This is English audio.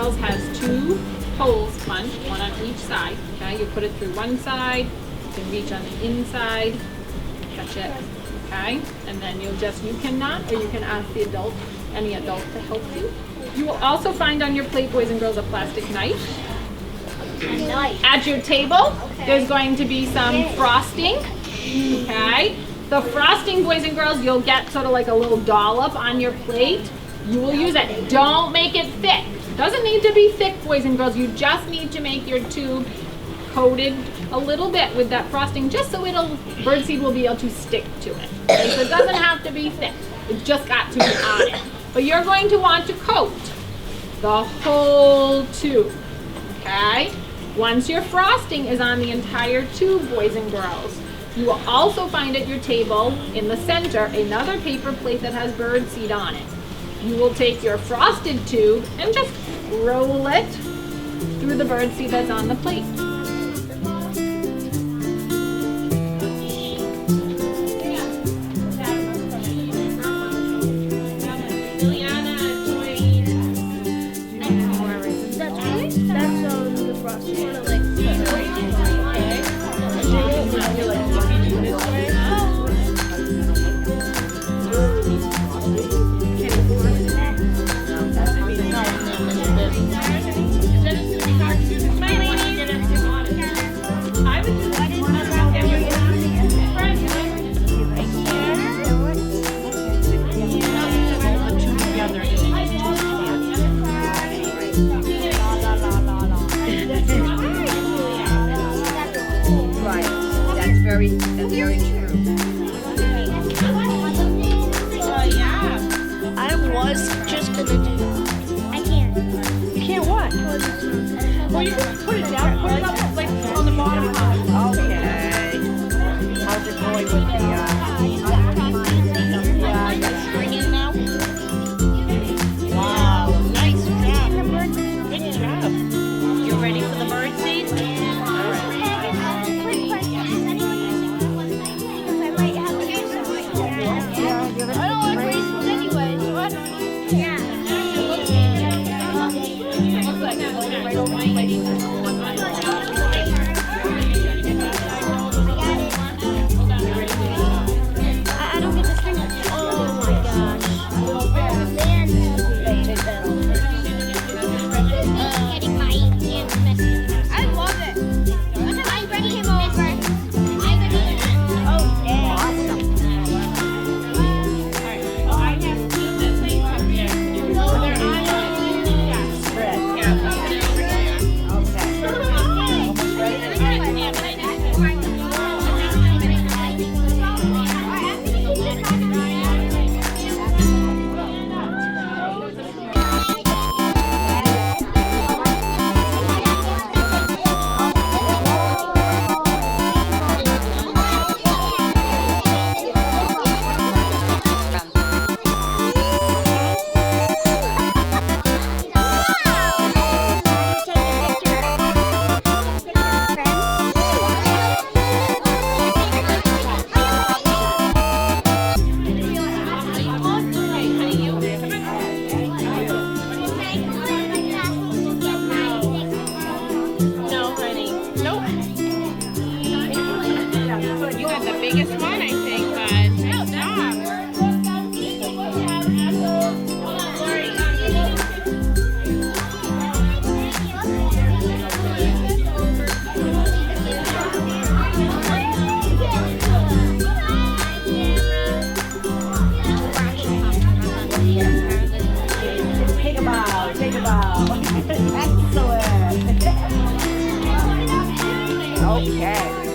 Girls has 2 holes punched, one on each side. Okay, you put it through one side, you can reach on the inside, catch it. Okay, and then you cannot, or you can ask the adult, any adult to help you. You will also find on your plate, boys and girls, a plastic knife. At your table, there's going to be some frosting. Okay, the frosting, boys and girls, you'll get sort of like a little dollop on your plate. You will use it. Don't make it thick. Doesn't need to be thick, boys and girls. You just need to make your tube coated a little bit with that frosting, just so birdseed will be able to stick to it. Okay? So it doesn't have to be thick. It's just got to be on it. But you're going to want to coat the whole tube. Okay? Once your frosting is on the entire tube, boys and girls, you will also find at your table in the center another paper plate that has birdseed on it. You will take your frosted tube and just roll it through the birdseed that's on the plate. That's very true. Yeah. I was just gonna do. I can't. You can't what? Well, you can put it down, put it up like on the bottom half. Okay. How's it going with the string in now? Wow, nice job. Good job. You ready for the bird seed? Biggest one, I think, but good job. Take a bow, take a bow. Excellent. Okay.